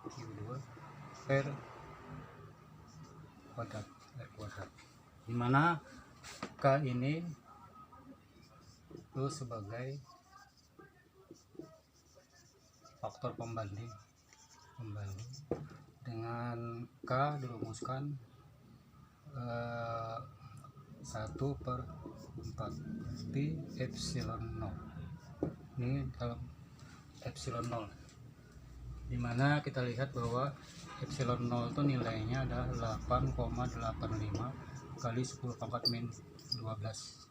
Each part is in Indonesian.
Q2 per kuadrat R kuadrat, dimana K ini itu sebagai faktor pembanding dengan K dirumuskan 1/4 pi epsilon 0. Ini dalam epsilon 0, dimana kita lihat bahwa epsilon 0 itu nilainya adalah 8,85 kali 10 pangkat min 12,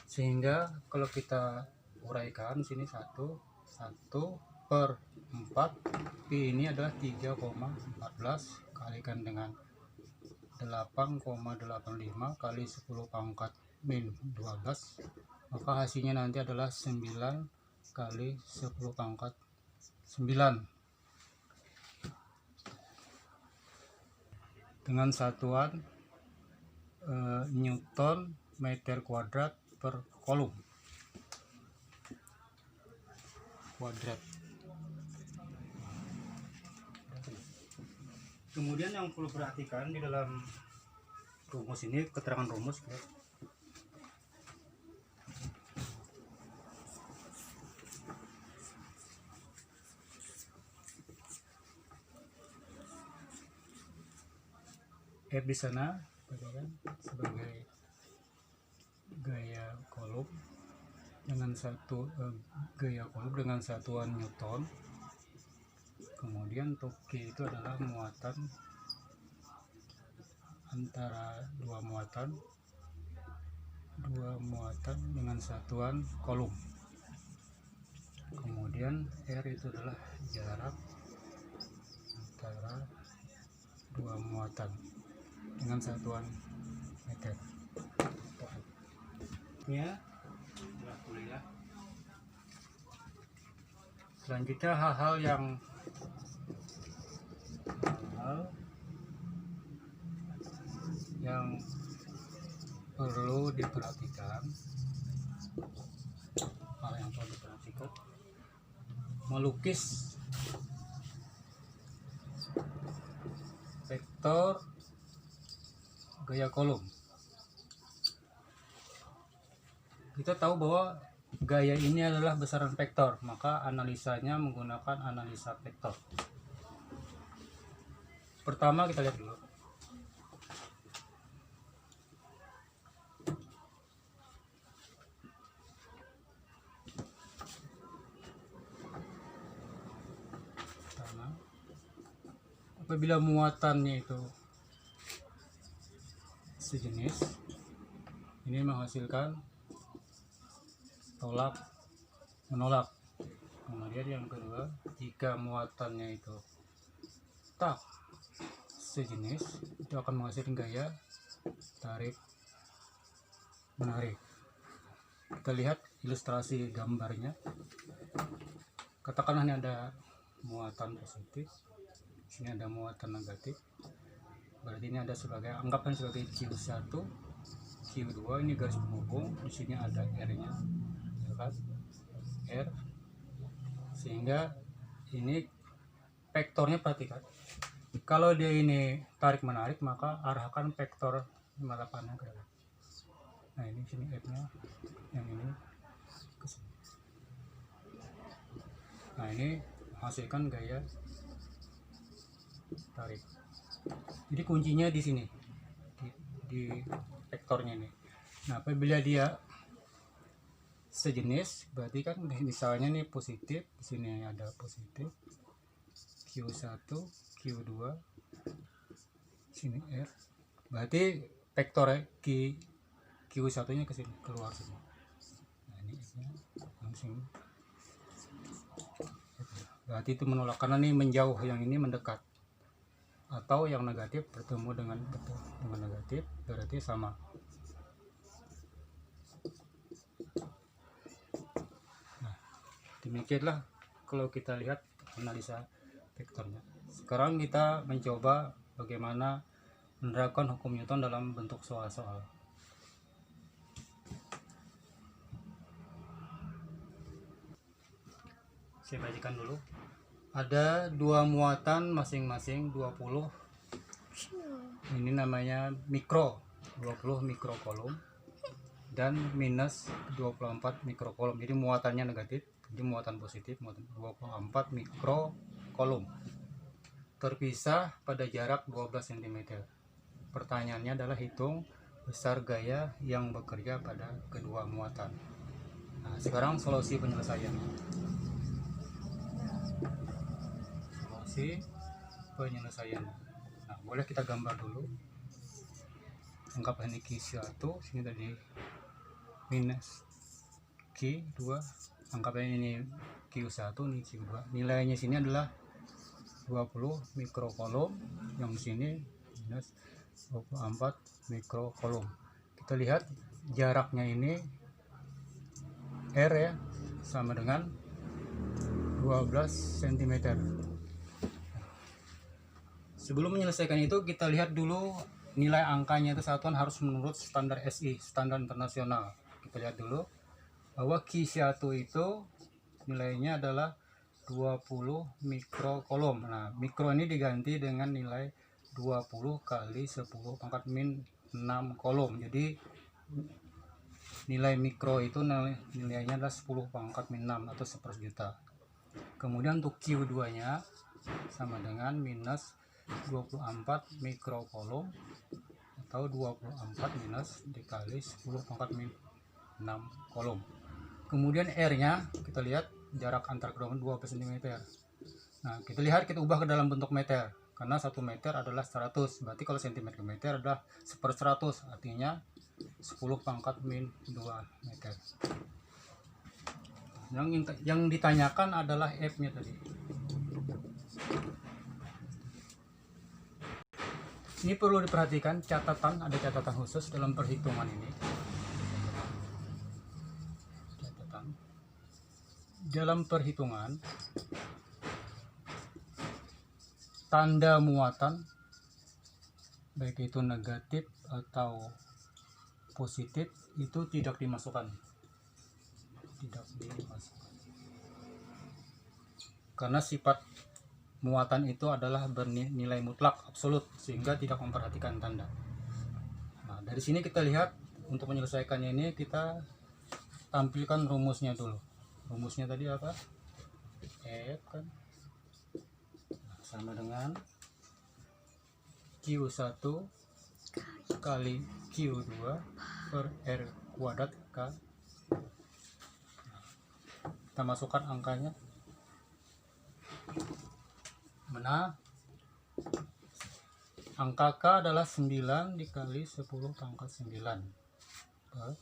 sehingga kalau kita uraikan sini 1/4 pi ini adalah 3,14 kalikan dengan 8,85 kali 10 pangkat min 12, maka hasilnya nanti adalah 9 kali 10 pangkat 9 dengan satuan Newton meter kuadrat per kolom kuadrat. Kemudian yang perlu perhatikan di dalam rumus ini, keterangan rumus ya. F di sana sebagai gaya kolom dengan satuan Newton. Kemudian untuk Q itu adalah muatan antara dua muatan dengan satuan kolom. Kemudian R itu adalah jarak antara dua muatan dengan satuan meter. Kuliah. Selanjutnya hal-hal yang perlu diperhatikan, melukis vektor gaya kolom. Kita tahu bahwa gaya ini adalah besaran vektor, maka analisanya menggunakan analisa vektor. Pertama kita lihat dulu. Apabila muatannya itu sejenis, ini menghasilkan tolak menolak. Kemudian yang kedua, jika muatannya itu tak sejenis, itu akan menghasilkan gaya tarik menarik. Kita lihat ilustrasi gambarnya. Katakanlah ini ada muatan positif, sini ada muatan negatif, berarti ini ada sebagai, anggapkan sebagai Q1, Q2, ini garis penghubung, di sini ada R-nya, ya kan? R, sehingga ini vektornya, perhatikan, kalau dia ini tarik menarik, maka arahkan vektor melapannya ke dalam. Nah ini sini F-nya, yang ini ke sini. Nah ini menghasilkan gaya tarik. Jadi kuncinya di sini, di vektornya ini. Nah apabila dia sejenis, berarti kan misalnya nih positif, di sini ada positif, Q1, Q2, sini R, berarti vektor Q1 nya ke sini, keluar sini. Nah ini F-nya langsung, berarti itu menolak, karena ini menjauh, yang ini mendekat. Atau yang negatif bertemu dengan negatif, berarti sama. Nah, demikianlah kalau kita lihat analisa vektornya. Sekarang kita mencoba bagaimana menerapkan hukum Newton dalam bentuk soal-soal. Saya bacakan dulu. ada dua muatan masing-masing 20. Ini namanya mikro, 20 mikrokolom dan minus 24 mikrokolom. Jadi muatannya negatif, jadi muatan positif, muatan 24 mikrokolom. Terpisah pada jarak 12 cm. Pertanyaannya adalah hitung besar gaya yang bekerja pada kedua muatan. Nah, sekarang solusi penyelesaiannya. Solusi penyelesaiannya. Nah, boleh kita gambar dulu. Anggap ini Q1, sini tadi minus Q2. Anggap ini Q1, ini Q2. Nilainya sini adalah 20 mikrokolom, yang sini minus 24 mikrokolom. Kita lihat jaraknya ini R ya, sama dengan 12 cm. Sebelum menyelesaikan itu, kita lihat dulu nilai angkanya itu satuan harus menurut standar SI, standar internasional. Kita lihat dulu bahwa Q1 itu nilainya adalah 20 mikrokolom. Nah, mikro ini diganti dengan nilai 20 kali 10 pangkat min 6 kolom. Jadi nilai mikro itu nilainya adalah 10 pangkat min 6 atau 1/1000. Kemudian untuk Q2 nya sama dengan minus 24 mikrokolom atau 24 minus dikali 10 pangkat min 6 kolom. Kemudian R nya kita lihat jarak antar kedua 12 cm. Nah, kita lihat, kita ubah ke dalam bentuk meter, karena 1 meter adalah 100, berarti kalau cm ke meter adalah 1/100, artinya 10 pangkat min 2 meter. Yang ditanyakan adalah F nya tadi. Ini perlu diperhatikan, catatan, ada catatan khusus dalam perhitungan ini. Catatan. Dalam perhitungan, tanda muatan, baik itu negatif atau positif, itu tidak dimasukkan. Karena sifat muatan itu adalah bernilai mutlak, absolut, sehingga tidak memperhatikan tanda. Nah, dari sini kita lihat, untuk menyelesaikannya ini kita tampilkan rumusnya dulu. Rumusnya tadi apa? F kan, nah, sama dengan Q1 kali Q2 per R kuadrat K. Kita masukkan angkanya. Mana? Angka K adalah 9 dikali 10 pangkat 9 per